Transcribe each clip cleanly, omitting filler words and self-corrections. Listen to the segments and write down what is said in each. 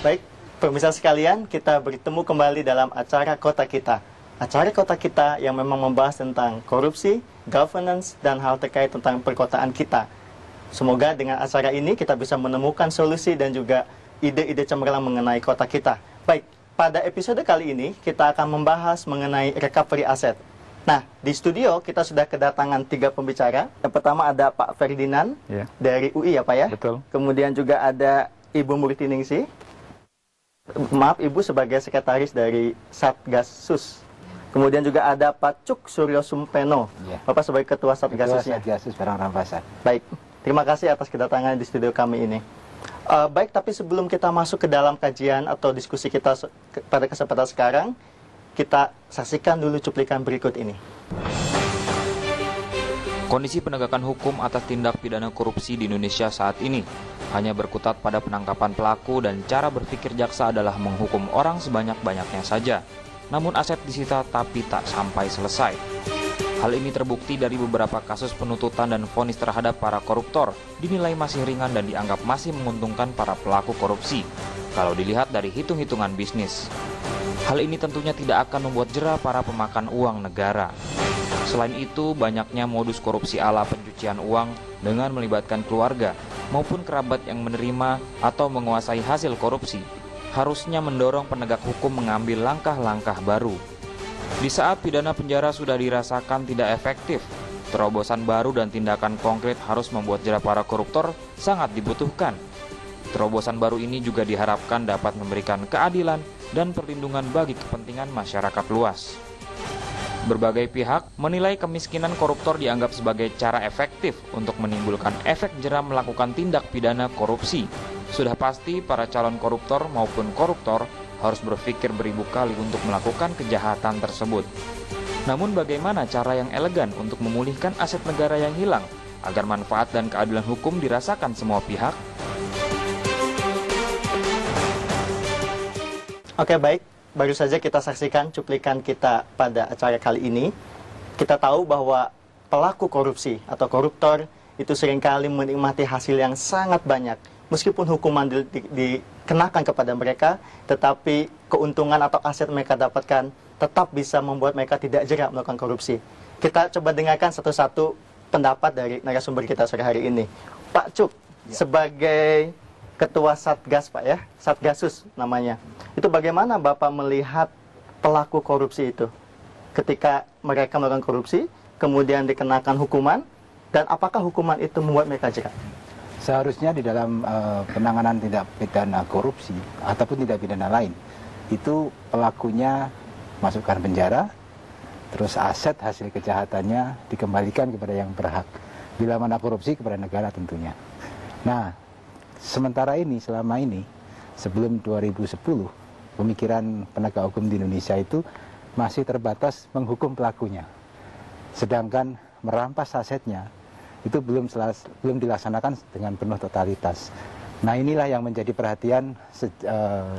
Baik, pemirsa sekalian, kita bertemu kembali dalam acara Kota Kita. Acara Kota Kita yang memang membahas tentang korupsi, governance, dan hal terkait tentang perkotaan kita. Semoga dengan acara ini kita bisa menemukan solusi dan juga ide-ide cemerlang mengenai kota kita. Baik, pada episode kali ini kita akan membahas mengenai recovery aset. Nah, di studio kita sudah kedatangan 3 pembicara. Yang pertama ada Pak Ferdinand dari UI ya Pak ya? Betul. Kemudian juga ada Ibu Murtiningsih. Maaf, Ibu sebagai sekretaris dari Satgasus. Kemudian juga ada Pak Cuk Suryo Sumpeno, Bapak sebagai ketua Satgasusnya. Ketua Satgasus Barang Rampasan. Baik, terima kasih atas kedatangan di studio kami ini. Baik, tapi sebelum kita masuk ke dalam kajian atau diskusi kita pada kesempatan sekarang, kita saksikan dulu cuplikan berikut ini. Kondisi penegakan hukum atas tindak pidana korupsi di Indonesia saat ini hanya berkutat pada penangkapan pelaku dan cara berpikir jaksa adalah menghukum orang sebanyak-banyaknya saja. Namun aset disita tapi tak sampai selesai. Hal ini terbukti dari beberapa kasus penuntutan dan vonis terhadap para koruptor dinilai masih ringan dan dianggap masih menguntungkan para pelaku korupsi kalau dilihat dari hitung-hitungan bisnis. Hal ini tentunya tidak akan membuat jera para pemakan uang negara. Selain itu, banyaknya modus korupsi ala pencucian uang dengan melibatkan keluarga maupun kerabat yang menerima atau menguasai hasil korupsi harusnya mendorong penegak hukum mengambil langkah-langkah baru. Di saat pidana penjara sudah dirasakan tidak efektif, terobosan baru dan tindakan konkret harus membuat jera para koruptor sangat dibutuhkan. Terobosan baru ini juga diharapkan dapat memberikan keadilan dan perlindungan bagi kepentingan masyarakat luas. Berbagai pihak menilai kemiskinan koruptor dianggap sebagai cara efektif untuk menimbulkan efek jera melakukan tindak pidana korupsi. Sudah pasti para calon koruptor maupun koruptor harus berpikir beribu kali untuk melakukan kejahatan tersebut. Namun bagaimana cara yang elegan untuk memulihkan aset negara yang hilang agar manfaat dan keadilan hukum dirasakan semua pihak? Oke, baik. Baru saja kita saksikan cuplikan kita pada acara kali ini. Kita tahu bahwa pelaku korupsi atau koruptor itu seringkali menikmati hasil yang sangat banyak. Meskipun hukuman dikenakan kepada mereka, tetapi keuntungan atau aset mereka dapatkan tetap bisa membuat mereka tidak jera melakukan korupsi. Kita coba dengarkan satu-satu pendapat dari narasumber kita sore hari ini. Pak Cuk, sebagai Ketua Satgas Pak ya, Satgasus namanya. Itu bagaimana Bapak melihat pelaku korupsi itu? Ketika mereka melakukan korupsi, kemudian dikenakan hukuman, dan apakah hukuman itu membuat mereka jera? Seharusnya di dalam penanganan tindak pidana korupsi ataupun tindak pidana lain, itu pelakunya masukkan penjara, terus aset hasil kejahatannya dikembalikan kepada yang berhak. Bila mana korupsi kepada negara tentunya. Nah, sementara ini, selama ini, sebelum 2010, pemikiran penegak hukum di Indonesia itu masih terbatas menghukum pelakunya. Sedangkan merampas asetnya, itu belum dilaksanakan dengan penuh totalitas. Nah, inilah yang menjadi perhatian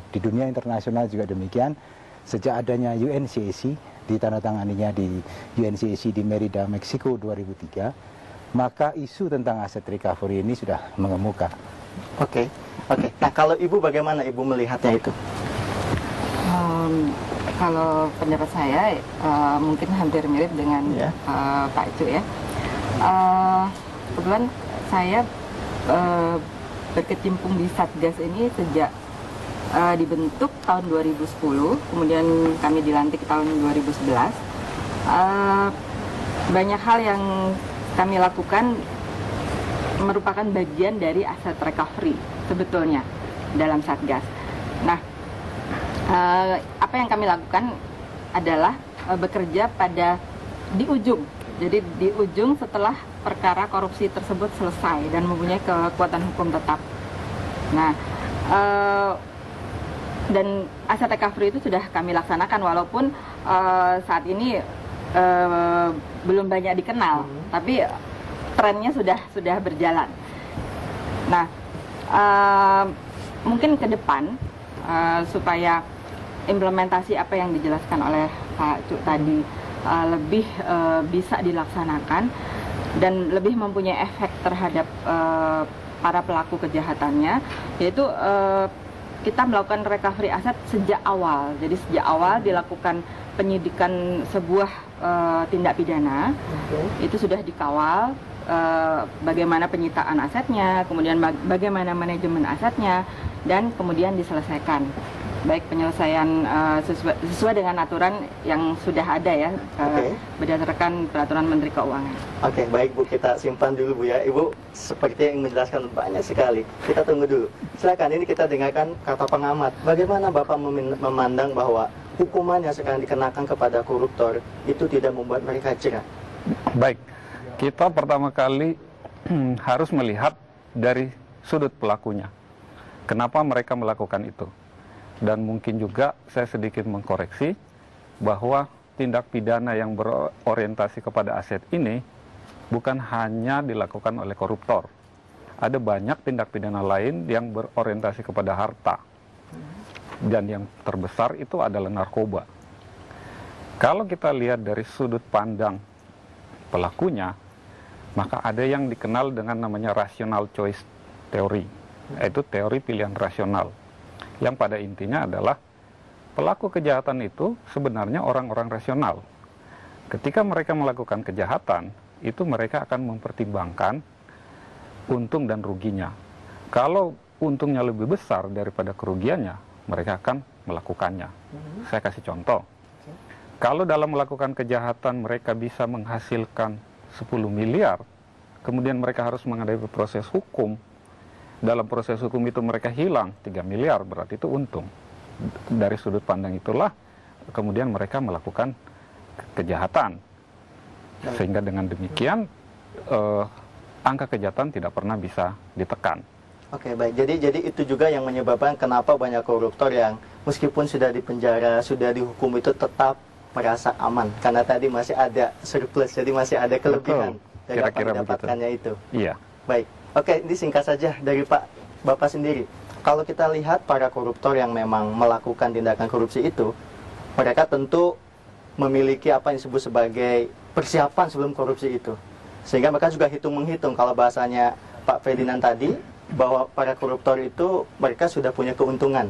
di dunia internasional juga demikian. Sejak adanya UNCAC, ditandatanganinya di UNCAC di Merida, Meksiko 2003, maka isu tentang aset recovery ini sudah mengemuka. Oke. Nah, kalau Ibu bagaimana Ibu melihatnya itu? Kalau pendapat saya mungkin hampir mirip dengan Pak Cuk ya. Kebetulan saya berkecimpung di Satgas ini sejak dibentuk tahun 2010, kemudian kami dilantik tahun 2011. Banyak hal yang kami lakukan merupakan bagian dari aset recovery sebetulnya dalam Satgas. Nah, apa yang kami lakukan adalah bekerja pada di ujung. Jadi di ujung setelah perkara korupsi tersebut selesai dan mempunyai kekuatan hukum tetap. Nah, dan aset recovery itu sudah kami laksanakan walaupun saat ini belum banyak dikenal, tapi trennya sudah berjalan. Nah, mungkin ke depan supaya implementasi apa yang dijelaskan oleh Pak Cuk tadi lebih bisa dilaksanakan dan lebih mempunyai efek terhadap para pelaku kejahatannya, yaitu kita melakukan recovery aset sejak awal. Jadi sejak awal dilakukan penyidikan sebuah tindak pidana, itu sudah dikawal bagaimana penyitaan asetnya, kemudian bagaimana manajemen asetnya, dan kemudian diselesaikan. Baik penyelesaian sesuai dengan aturan yang sudah ada ya, berdasarkan peraturan Menteri Keuangan. Oke, baik Bu, kita simpan dulu Bu ya. Ibu seperti yang menjelaskan banyak sekali. Kita tunggu dulu. Silakan, ini kita dengarkan kata pengamat. Bagaimana Bapak memandang bahwa hukuman yang sekarang dikenakan kepada koruptor itu tidak membuat mereka jerah? Baik, kita pertama kali harus melihat dari sudut pelakunya. Kenapa mereka melakukan itu? Dan mungkin juga saya sedikit mengkoreksi bahwa tindak pidana yang berorientasi kepada aset ini bukan hanya dilakukan oleh koruptor. Ada banyak tindak pidana lain yang berorientasi kepada harta. Dan yang terbesar itu adalah narkoba. Kalau kita lihat dari sudut pandang pelakunya, maka ada yang dikenal dengan namanya rational choice theory, yaitu teori pilihan rasional. Yang pada intinya adalah pelaku kejahatan itu sebenarnya orang-orang rasional. Ketika mereka melakukan kejahatan, itu mereka akan mempertimbangkan untung dan ruginya. Kalau untungnya lebih besar daripada kerugiannya, mereka akan melakukannya. Saya kasih contoh. Kalau dalam melakukan kejahatan mereka bisa menghasilkan 10 miliar, kemudian mereka harus menghadapi proses hukum. Dalam proses hukum itu mereka hilang 3 miliar, berarti itu untung. Dari sudut pandang itulah kemudian mereka melakukan kejahatan. Sehingga dengan demikian angka kejahatan tidak pernah bisa ditekan. Oke, baik. Jadi itu juga yang menyebabkan kenapa banyak koruptor yang meskipun sudah dipenjara, sudah dihukum itu tetap merasa aman. Karena tadi masih ada surplus, jadi masih ada kelebihan dari apa yang didapatkannya itu. Iya. Baik. Oke, ini singkat saja dari Bapak sendiri. Kalau kita lihat para koruptor yang memang melakukan tindakan korupsi itu, mereka tentu memiliki apa yang disebut sebagai persiapan sebelum korupsi itu. Sehingga mereka juga hitung-menghitung, kalau bahasanya Pak Ferdinand tadi, bahwa para koruptor itu mereka sudah punya keuntungan.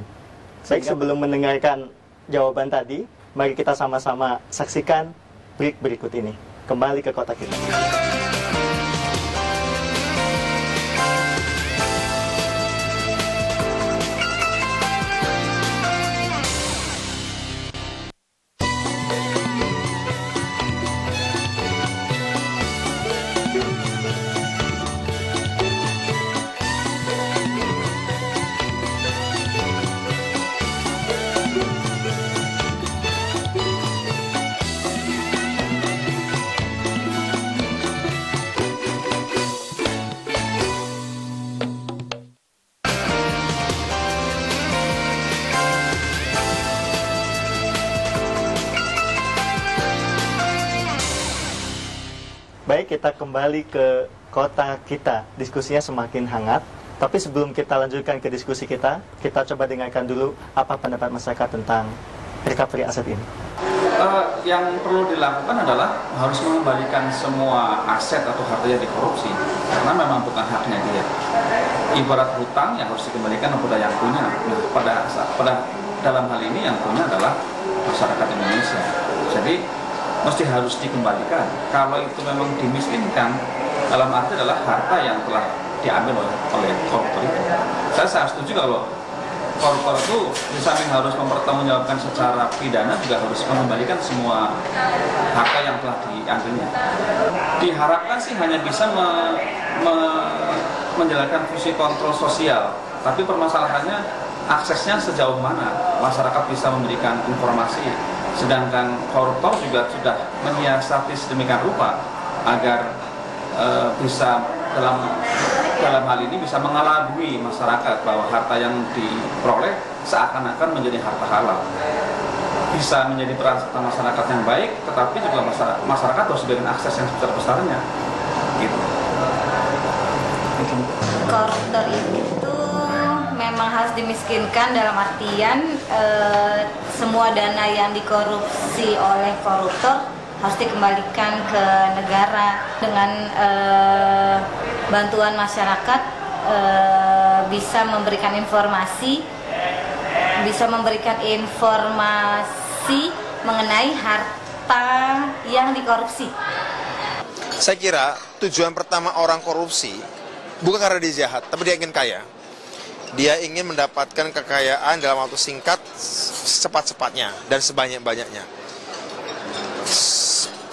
Baik, sebelum mendengarkan jawaban tadi, mari kita sama-sama saksikan break berikut ini. Kembali ke Kota Kita. Baik, kita kembali ke Kota Kita. Diskusinya semakin hangat. Tapi sebelum kita lanjutkan ke diskusi kita coba dengarkan dulu apa pendapat masyarakat tentang recovery aset ini. Yang perlu dilakukan adalah harus mengembalikan semua aset atau harta yang dikorupsi, karena memang bukan haknya dia. Ibarat hutang yang harus dikembalikan kepada yang punya. Nah, pada dalam hal ini yang punya adalah masyarakat Indonesia. Jadi mesti harus dikembalikan. Kalau itu memang dimiskinkan, dalam arti adalah harta yang telah diambil oleh koruptor itu. Saya sangat setuju kalau koruptor itu di samping harus mempertanggungjawabkan secara pidana, juga harus mengembalikan semua harta yang telah diambilnya. Diharapkan sih hanya bisa menjalankan fungsi kontrol sosial, tapi permasalahannya aksesnya sejauh mana masyarakat bisa memberikan informasi. Sedangkan koruptor juga sudah menyiasati sedemikian rupa agar bisa dalam hal ini bisa mengelabui masyarakat bahwa harta yang diperoleh seakan-akan menjadi harta halal. Bisa menjadi peran masyarakat yang baik, tetapi juga masyarakat harus diberikan akses yang sebesar-besarnya. Gitu. Koruptor itu memang harus dimiskinkan, dalam artian semua dana yang dikorupsi oleh koruptor harus dikembalikan ke negara dengan bantuan masyarakat bisa memberikan informasi bisa memberikan informasi mengenai harta yang dikorupsi. Saya kira tujuan pertama orang korupsi bukan karena dia jahat, tapi dia ingin kaya. Dia ingin mendapatkan kekayaan dalam waktu singkat, secepat-cepatnya, dan sebanyak-banyaknya.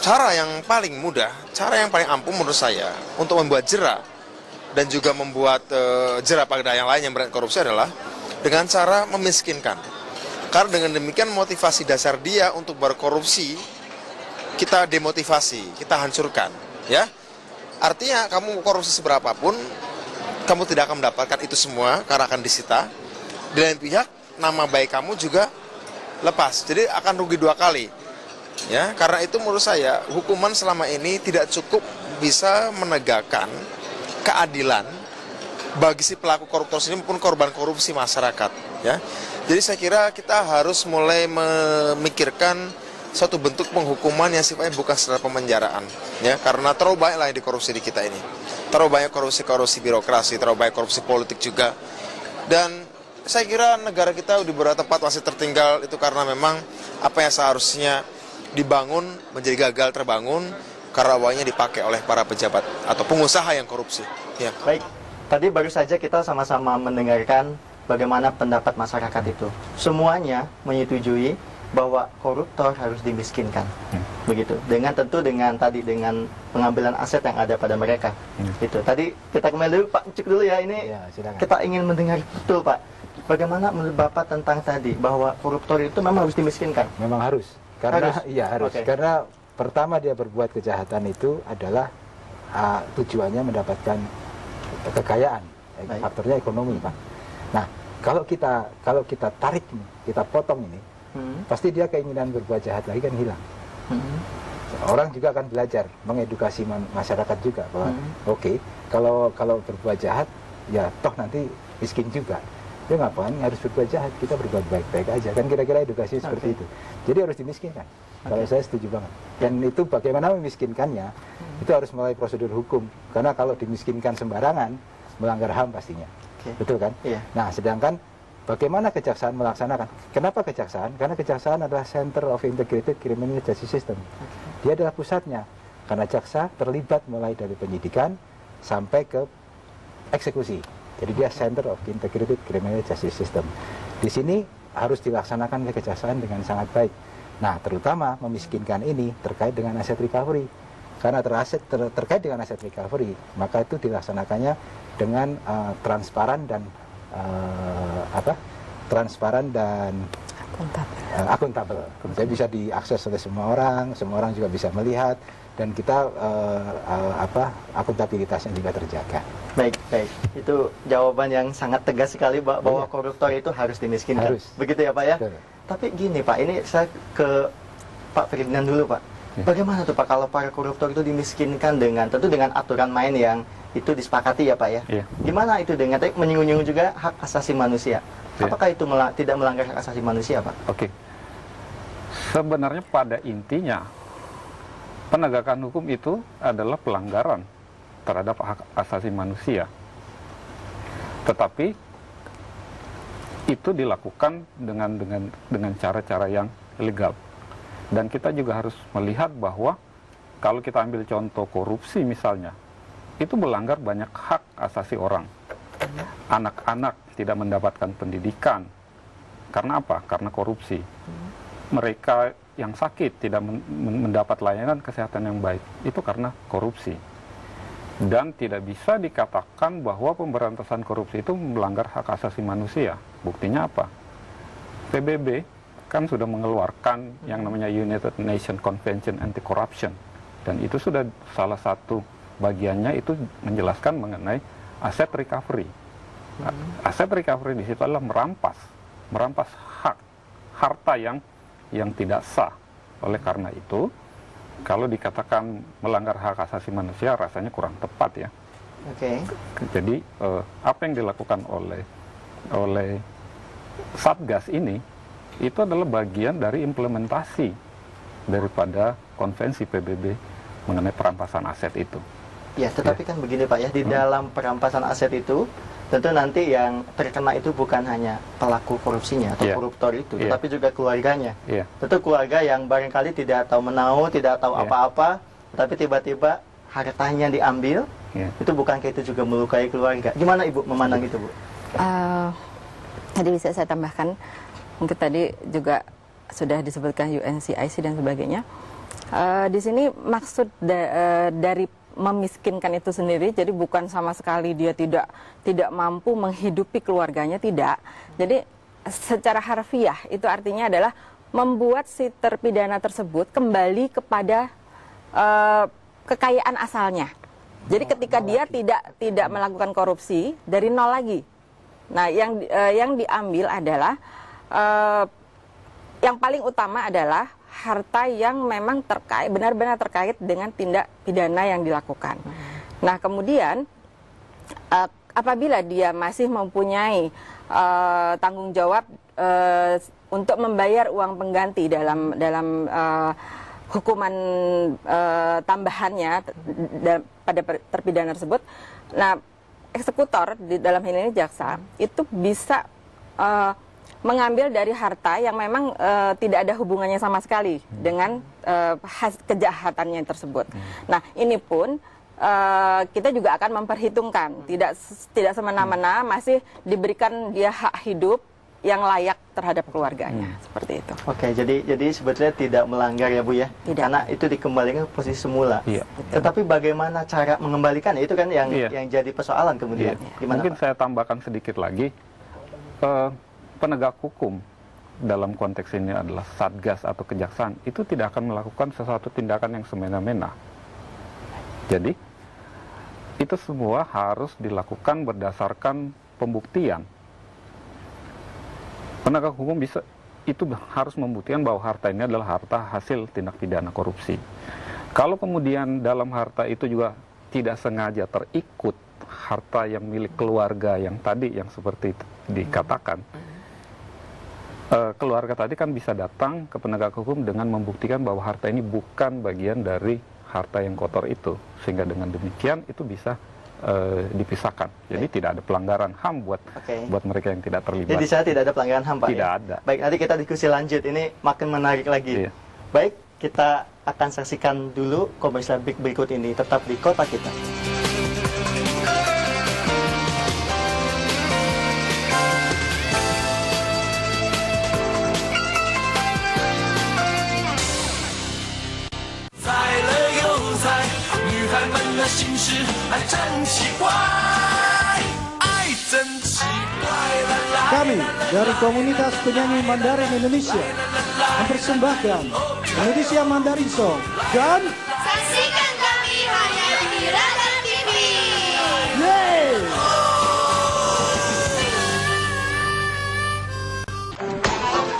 Cara yang paling mudah, cara yang paling ampuh menurut saya untuk membuat jera dan juga membuat jera pada yang lain yang berani korupsi adalah dengan cara memiskinkan. Karena dengan demikian motivasi dasar dia untuk berkorupsi kita demotivasi, kita hancurkan, ya. Artinya kamu korupsi seberapapun, kamu tidak akan mendapatkan itu semua karena akan disita. Di lain pihak, nama baik kamu juga lepas. Jadi akan rugi dua kali. Ya, karena itu menurut saya hukuman selama ini tidak cukup bisa menegakkan keadilan bagi si pelaku koruptor sendiri maupun korban korupsi masyarakat. Ya, jadi saya kira kita harus mulai memikirkan suatu bentuk penghukuman yang sifatnya bukan sekedar pemenjaraan. Ya, karena terlalu banyak lah yang dikorupsi di kita ini. Terlalu banyak korupsi birokrasi, terlalu banyak korupsi politik juga. Dan saya kira negara kita di beberapa tempat masih tertinggal itu karena memang apa yang seharusnya dibangun menjadi gagal terbangun karena uangnya dipakai oleh para pejabat atau pengusaha yang korupsi. Ya. Baik, tadi baru saja kita sama-sama mendengarkan bagaimana pendapat masyarakat itu. Semuanya menyetujui bahwa koruptor harus dimiskinkan. Begitu. Dengan tentu dengan pengambilan aset yang ada pada mereka. Itu. Tadi kita kembali dulu Pak, cek dulu ya ini. Ya, kita ingin mendengar betul Pak. Bagaimana menurut Bapak tentang tadi bahwa koruptor itu memang harus dimiskinkan? Memang harus. Karena harus. Okay. Karena pertama dia berbuat kejahatan itu adalah tujuannya mendapatkan kekayaan. Faktornya ekonomi, Pak. Nah, kalau kita tarik ini, kita potong ini, pasti dia keinginan berbuat jahat lagi kan hilang. Orang juga akan belajar mengedukasi masyarakat juga bahwa oke, kalau berbuat jahat ya toh nanti miskin juga. Ya ngapain harus berbuat jahat, kita berbuat baik-baik aja kan, kira-kira edukasi seperti itu. Jadi harus dimiskinkan. Kalau saya setuju banget. Dan itu bagaimana memiskinkannya itu harus melalui prosedur hukum, karena kalau dimiskinkan sembarangan melanggar HAM pastinya. Betul kan? Nah, sedangkan bagaimana kejaksaan melaksanakan? Kenapa kejaksaan? Karena kejaksaan adalah Center of Integrated Criminal Justice System. Dia adalah pusatnya. Karena jaksa terlibat mulai dari penyidikan sampai ke eksekusi. Jadi dia Center of Integrated Criminal Justice System. Di sini harus dilaksanakan oleh kejaksaan dengan sangat baik. Nah, terutama memiskinkan ini terkait dengan aset recovery. Karena terkait dengan aset recovery, maka itu dilaksanakannya dengan transparan dan akuntabel. Jadi bisa diakses oleh semua orang juga bisa melihat, dan kita akuntabilitasnya juga terjaga. Baik. Itu jawaban yang sangat tegas sekali bahwa koruptor itu harus dimiskinkan. Begitu ya Pak ya? Betul. Tapi gini Pak, ini saya ke Pak Ferdinand dulu Pak. Bagaimana tuh Pak kalau para koruptor itu dimiskinkan tentu dengan aturan main yang itu disepakati ya Pak ya? Gimana itu dengan menyinggung juga hak asasi manusia? Apakah itu tidak melanggar hak asasi manusia Pak? Oke. Sebenarnya pada intinya penegakan hukum itu adalah pelanggaran terhadap hak asasi manusia. Tetapi itu dilakukan dengan cara-cara yang legal. Dan kita juga harus melihat bahwa kalau kita ambil contoh korupsi misalnya, itu melanggar banyak hak asasi orang. Anak-anak tidak mendapatkan pendidikan. Karena apa? Karena korupsi. Mereka yang sakit tidak mendapat layanan kesehatan yang baik. Itu karena korupsi. Dan tidak bisa dikatakan bahwa pemberantasan korupsi itu melanggar hak asasi manusia. Buktinya apa? PBB kan sudah mengeluarkan yang namanya United Nations Convention Anti-Corruption. Dan itu sudah salah satu bagiannya itu menjelaskan mengenai aset recovery. Aset recovery di situ adalah merampas hak, harta yang tidak sah. Oleh karena itu, kalau dikatakan melanggar hak asasi manusia rasanya kurang tepat ya. Jadi apa yang dilakukan oleh Satgas ini itu adalah bagian dari implementasi daripada konvensi PBB mengenai perampasan aset itu. Ya, tetapi kan begini Pak ya, di dalam perampasan aset itu tentu nanti yang terkena itu bukan hanya pelaku korupsinya atau koruptor itu, tetapi juga keluarganya. Tentu keluarga yang barangkali tidak tahu menahu, tidak tahu apa-apa, tapi tiba-tiba hartanya diambil, itu bukankah itu juga melukai keluarga? Gimana Ibu memandang itu, Bu? Tadi bisa saya tambahkan, mungkin tadi juga sudah disebutkan UNCIC dan sebagainya. Di sini maksud dari memiskinkan itu sendiri, jadi bukan sama sekali dia tidak mampu menghidupi keluarganya, tidak. Jadi secara harfiah itu artinya adalah membuat si terpidana tersebut kembali kepada kekayaan asalnya. Jadi ketika dia tidak melakukan korupsi, dari nol lagi. Nah, yang diambil adalah yang paling utama adalah harta yang memang benar-benar terkait dengan tindak pidana yang dilakukan. Nah, kemudian apabila dia masih mempunyai tanggung jawab untuk membayar uang pengganti dalam hukuman tambahannya pada terpidana tersebut, nah eksekutor di dalam hal ini jaksa itu bisa mengambil dari harta yang memang tidak ada hubungannya sama sekali dengan kejahatannya tersebut. Nah, ini pun kita juga akan memperhitungkan, tidak semena-mena, masih diberikan dia hak hidup yang layak terhadap keluarganya, seperti itu. Oke, jadi sebetulnya tidak melanggar ya Bu ya, karena itu dikembalikan ke posisi semula. Tetapi bagaimana cara mengembalikan, itu kan yang jadi persoalan kemudian. Gimana, mungkin Pak? saya tambahkan sedikit lagi. Penegak hukum dalam konteks ini adalah Satgas atau Kejaksaan, itu tidak akan melakukan sesuatu tindakan yang semena-mena. Jadi itu semua harus dilakukan berdasarkan pembuktian. Penegak hukum harus membuktikan bahwa harta ini adalah harta hasil tindak pidana korupsi. Kalau kemudian dalam harta itu juga tidak sengaja terikut harta yang milik keluarga yang tadi yang seperti itu dikatakan, keluarga tadi kan bisa datang ke penegak hukum dengan membuktikan bahwa harta ini bukan bagian dari harta yang kotor itu, sehingga dengan demikian itu bisa dipisahkan. Jadi tidak ada pelanggaran HAM buat mereka yang tidak terlibat. Jadi saya tidak ada pelanggaran HAM, Pak? Tidak ya? ada. Baik, nanti kita diskusi lanjut. Ini makin menarik lagi. Baik, kita akan saksikan dulu komersial berikut ini. Tetap di Kota Kita. Kami dari komunitas penyanyi Mandarin Indonesia mempersembahkan Indonesia Mandarin Song dan saksikan kami hanya di Radar TV. Yeay!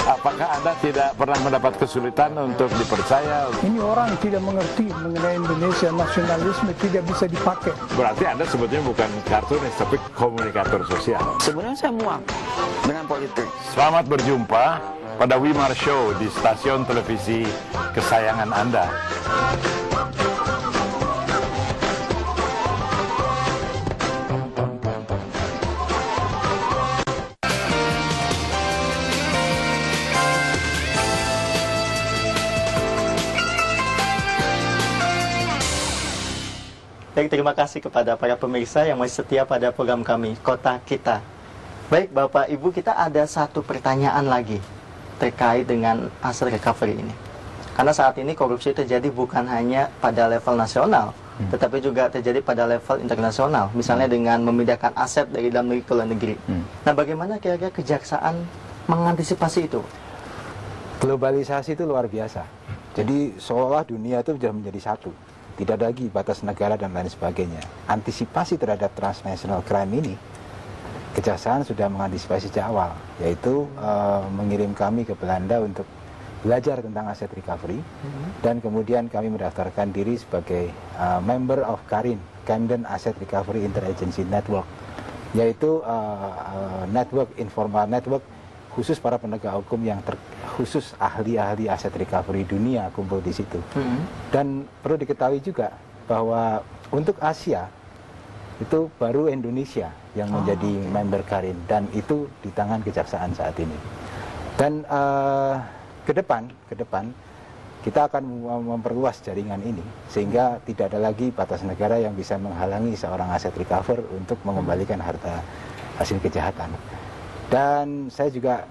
Apakah Anda tidak pernah mendapat kesulitan untuk dipercaya? Ini orang tidak mengerti mengenai Indonesia, nasionalisme tidak bisa dipakai. Berarti Anda sebetulnya bukan kartunis, tapi komunikator sosial. Sebenarnya saya muak dengan politik. Selamat berjumpa pada Wimar Show di stasiun televisi kesayangan Anda. Baik, terima kasih kepada para pemirsa yang masih setia pada program kami, Kota Kita. Baik, Bapak Ibu, kita ada satu pertanyaan lagi terkait dengan hasil recovery ini. Karena saat ini korupsi terjadi bukan hanya pada level nasional, tetapi juga terjadi pada level internasional. Misalnya dengan memindahkan aset dari dalam negeri ke luar negeri. Nah, bagaimana kira-kira kejaksaan mengantisipasi itu? Globalisasi itu luar biasa. Jadi seolah dunia itu sudah menjadi satu. Tidak ada lagi batas negara dan lain sebagainya. Antisipasi terhadap transnational crime ini, Kejaksaan sudah mengantisipasi sejak awal, yaitu mengirim kami ke Belanda untuk belajar tentang aset recovery, dan kemudian kami mendaftarkan diri sebagai member of CARIN, Camden Asset Recovery Interagency Network, yaitu network, informal network, khusus para penegak hukum yang khusus ahli-ahli aset recovery dunia kumpul di situ. Dan perlu diketahui juga bahwa untuk Asia itu baru Indonesia yang menjadi member Karin, dan itu di tangan kejaksaan saat ini. Dan ke depan kita akan memperluas jaringan ini sehingga tidak ada lagi batas negara yang bisa menghalangi seorang aset recover untuk mengembalikan harta hasil kejahatan. Dan saya juga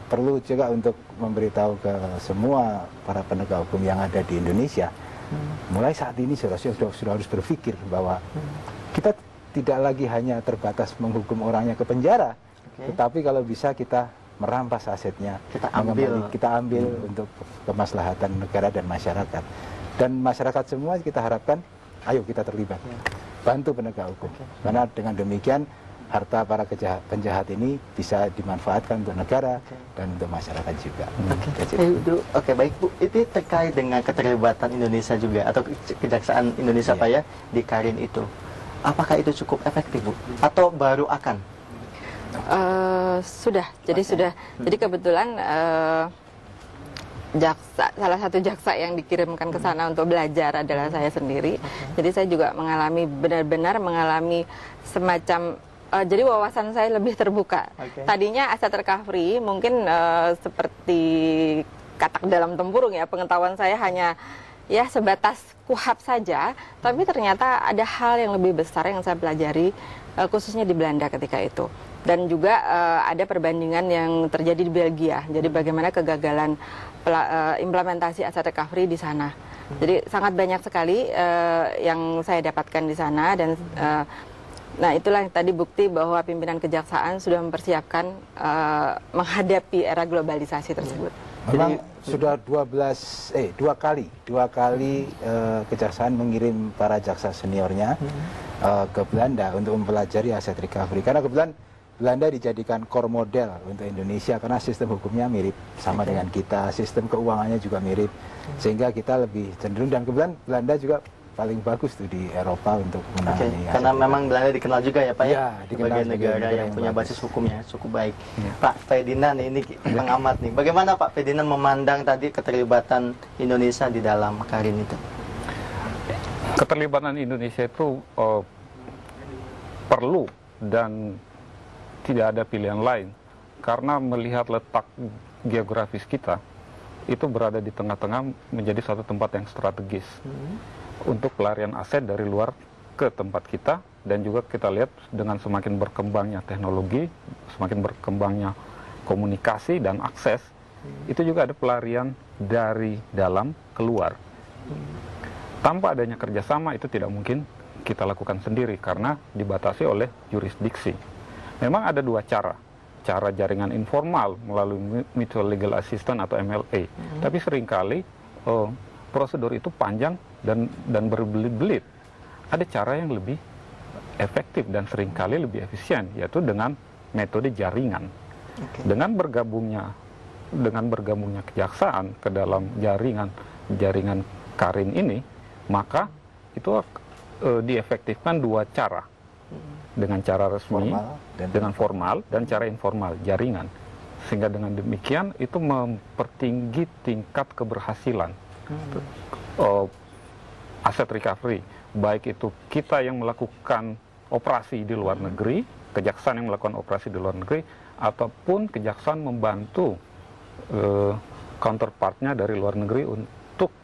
perlu juga untuk memberitahu ke semua para penegak hukum yang ada di Indonesia, mulai saat ini sudah harus berpikir bahwa kita tidak lagi hanya terbatas menghukum orangnya ke penjara, tetapi kalau bisa kita merampas asetnya, kita ambil untuk kemaslahatan negara dan masyarakat. Dan masyarakat semua kita harapkan, ayo kita terlibat, bantu penegak hukum. Karena dengan demikian harta para penjahat ini bisa dimanfaatkan untuk negara dan untuk masyarakat juga. Oke, baik Bu. Itu terkait dengan keterlibatan Indonesia juga atau Kejaksaan Indonesia Pak ya di Karin itu. Apakah itu cukup efektif Bu? Atau baru akan? Sudah. Jadi kebetulan salah satu jaksa yang dikirimkan ke sana untuk belajar adalah saya sendiri. Jadi saya juga benar-benar mengalami semacam jadi wawasan saya lebih terbuka. Tadinya aset recovery mungkin seperti katak dalam tempurung ya, pengetahuan saya hanya ya sebatas KUHAP saja, tapi ternyata ada hal yang lebih besar yang saya pelajari khususnya di Belanda ketika itu. Dan juga ada perbandingan yang terjadi di Belgia. Jadi bagaimana kegagalan implementasi aset recovery di sana. Jadi sangat banyak sekali yang saya dapatkan di sana, dan nah itulah tadi bukti bahwa pimpinan kejaksaan sudah mempersiapkan menghadapi era globalisasi tersebut. Memang sudah dua kali kejaksaan mengirim para jaksa seniornya ke Belanda untuk mempelajari aset recovery. Karena kebetulan Belanda dijadikan core model untuk Indonesia karena sistem hukumnya mirip sama dengan kita, sistem keuangannya juga mirip, sehingga kita lebih cenderung, dan kebetulan Belanda juga paling bagus tuh di Eropa untuk menangani. Karena memang Belanda dikenal juga ya Pak ya, sebagai negara yang punya basis hukumnya cukup baik. Pak Ferdinand ini pengamat nih, bagaimana Pak Ferdinand memandang tadi keterlibatan Indonesia di dalam Karin itu? Keterlibatan Indonesia itu perlu dan tidak ada pilihan lain, karena melihat letak geografis kita itu berada di tengah-tengah menjadi satu tempat yang strategis untuk pelarian aset dari luar ke tempat kita. Dan juga kita lihat dengan semakin berkembangnya teknologi, semakin berkembangnya komunikasi dan akses, itu juga ada pelarian dari dalam keluar. Tanpa adanya kerjasama itu tidak mungkin kita lakukan sendiri karena dibatasi oleh jurisdiksi. Memang ada dua cara jaringan informal melalui Mutual Legal Assistance atau MLA. Tapi seringkali prosedur itu panjang dan berbelit-belit. Ada cara yang lebih efektif dan seringkali lebih efisien, yaitu dengan metode jaringan. Dengan bergabungnya kejaksaan ke dalam jaringan Karin ini, maka itu diefektifkan dua cara. Dengan cara resmi, dengan formal, dan cara informal, jaringan. Sehingga dengan demikian itu mempertinggi tingkat keberhasilan aset recovery. Baik itu kita yang melakukan operasi di luar negeri, kejaksaan yang melakukan operasi di luar negeri, ataupun kejaksaan membantu counterpartnya dari luar negeri untuk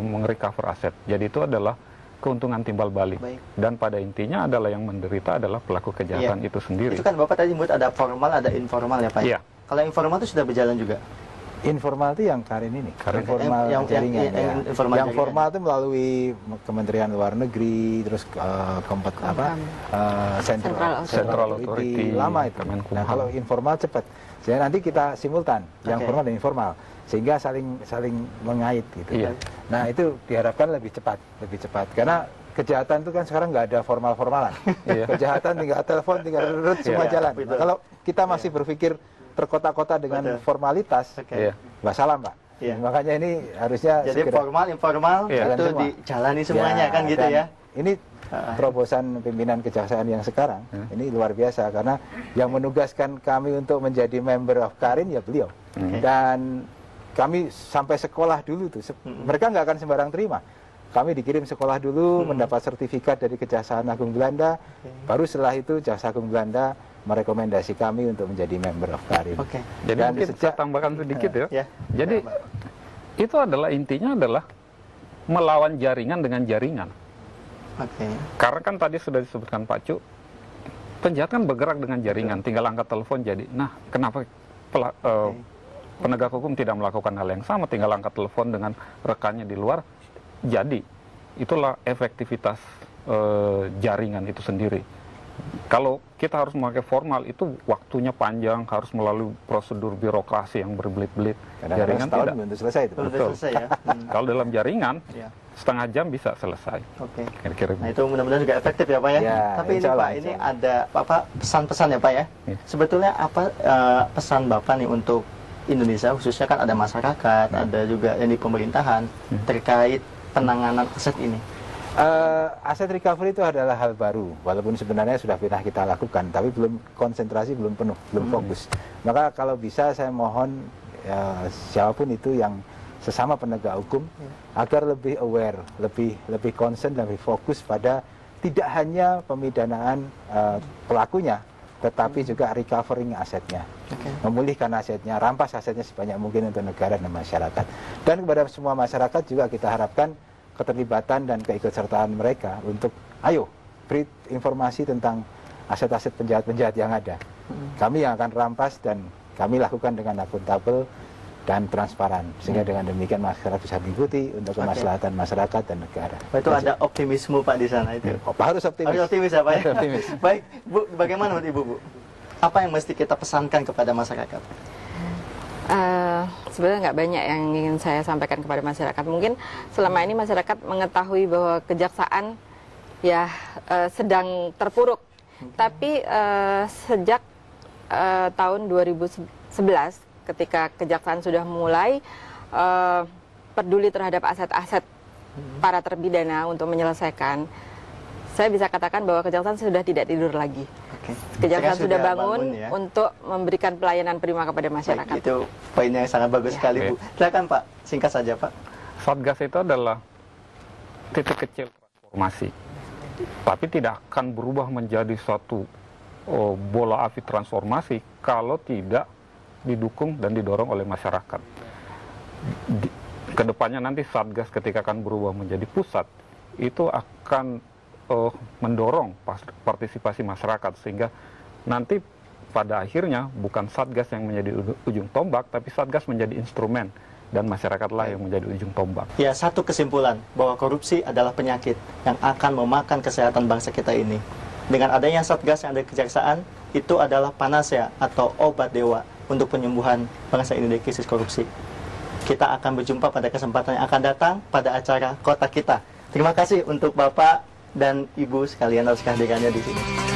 merecover aset. Jadi itu adalah keuntungan timbal balik. Dan pada intinya adalah yang menderita adalah pelaku kejahatan itu sendiri. Itu kan Bapak tadi sebut ada formal, ada informal ya Pak? Iya. Kalau informal itu sudah berjalan juga? Informal itu yang Karin ini, informal jaringan. Yang formal itu melalui Kementerian Luar Negeri, terus Central Authority lama itu. Nah, kalau informal cepat. Jadi nanti kita simultan, yang formal dan informal, sehingga saling mengait gitu. Nah itu diharapkan lebih cepat. Karena kejahatan itu kan sekarang nggak ada formal-formalan. Kejahatan tinggal telepon, tinggal semua jalan. Nah, kalau kita masih berpikir terkotak-kotak dengan formalitas, salah Pak. Makanya ini harusnya jadi formal, informal itu dijalani semuanya kan gitu ya. Ini terobosan pimpinan kejaksaan yang sekarang ini luar biasa, karena yang menugaskan kami untuk menjadi member of Karin ya beliau. Dan kami sampai sekolah dulu tuh, mereka nggak akan sembarang terima. kami dikirim sekolah dulu, mendapat sertifikat dari Kejaksaan Agung Belanda, baru setelah itu Jaksa Agung Belanda merekomendasi kami untuk menjadi member of Karim. Jadi Dan mungkin saya tambahkan sedikit ya. Jadi itu adalah intinya adalah melawan jaringan dengan jaringan. Karena kan tadi sudah disebutkan Pak Cuk, penjahat kan bergerak dengan jaringan, tinggal angkat telepon jadi. Nah, kenapa penegak hukum tidak melakukan hal yang sama, tinggal angkat telepon dengan rekannya di luar? Jadi, itulah efektivitas jaringan itu sendiri. Kalau kita harus memakai formal, itu waktunya panjang, harus melalui prosedur birokrasi yang berbelit-belit. Jaringan tidak. Belum selesai itu. Betul. Kalau dalam jaringan, setengah jam bisa selesai. Kira-kira. Nah, itu mudah-mudahan juga efektif ya Pak ya. Tapi ini Pak, ini ada pesan-pesan ya Pak ya. Sebetulnya apa pesan Bapak nih untuk Indonesia, khususnya kan ada masyarakat, ada juga yang di pemerintahan terkait penanganan aset ini? Aset recovery itu adalah hal baru, walaupun sebenarnya sudah pernah kita lakukan, tapi belum konsentrasi, belum penuh, belum fokus. Maka kalau bisa saya mohon siapapun itu yang sesama penegak hukum agar lebih aware, lebih concern dan lebih fokus pada tidak hanya pemidanaan pelakunya, tetapi juga recovering asetnya, memulihkan asetnya, rampas asetnya sebanyak mungkin untuk negara dan masyarakat. Dan kepada semua masyarakat juga kita harapkan keterlibatan dan keikutsertaan mereka untuk ayo beri informasi tentang aset-aset penjahat-penjahat yang ada. Kami yang akan rampas dan kami lakukan dengan akuntabel dan transparan, sehingga dengan demikian masyarakat bisa mengikuti untuk kemaslahatan masyarakat dan negara. Itu ada optimisme Pak di sana itu. Harus optimis. Harus optimis ya Pak ya. Optimis. Baik Bu, bagaimana menurut Ibu Bu? Apa yang mesti kita pesankan kepada masyarakat? Sebenarnya nggak banyak yang ingin saya sampaikan kepada masyarakat. Mungkin selama ini masyarakat mengetahui bahwa kejaksaan ya sedang terpuruk. Tapi sejak tahun 2011 ketika kejaksaan sudah mulai peduli terhadap aset-aset para terpidana untuk menyelesaikan, saya bisa katakan bahwa kejaksaan sudah tidak tidur lagi. Kejaksaan sudah bangun ya, untuk memberikan pelayanan prima kepada masyarakat. Baik, itu poinnya yang sangat bagus sekali Bu. Silakan Pak, singkat saja Pak. Satgas itu adalah titik kecil transformasi, tapi tidak akan berubah menjadi suatu bola api transformasi kalau tidak didukung dan didorong oleh masyarakat. Kedepannya nanti Satgas ketika akan berubah menjadi pusat, itu akan mendorong partisipasi masyarakat, sehingga nanti pada akhirnya bukan Satgas yang menjadi ujung tombak, tapi Satgas menjadi instrumen dan masyarakatlah yang menjadi ujung tombak. Ya, satu kesimpulan bahwa korupsi adalah penyakit yang akan memakan kesehatan bangsa kita ini. Dengan adanya Satgas yang ada kejaksaan, itu adalah panacea atau obat dewa untuk penyembuhan bangsa ini dari krisis korupsi. Kita akan berjumpa pada kesempatan yang akan datang pada acara Kota Kita. Terima kasih untuk Bapak dan Ibu sekalian atas kehadirannya di sini.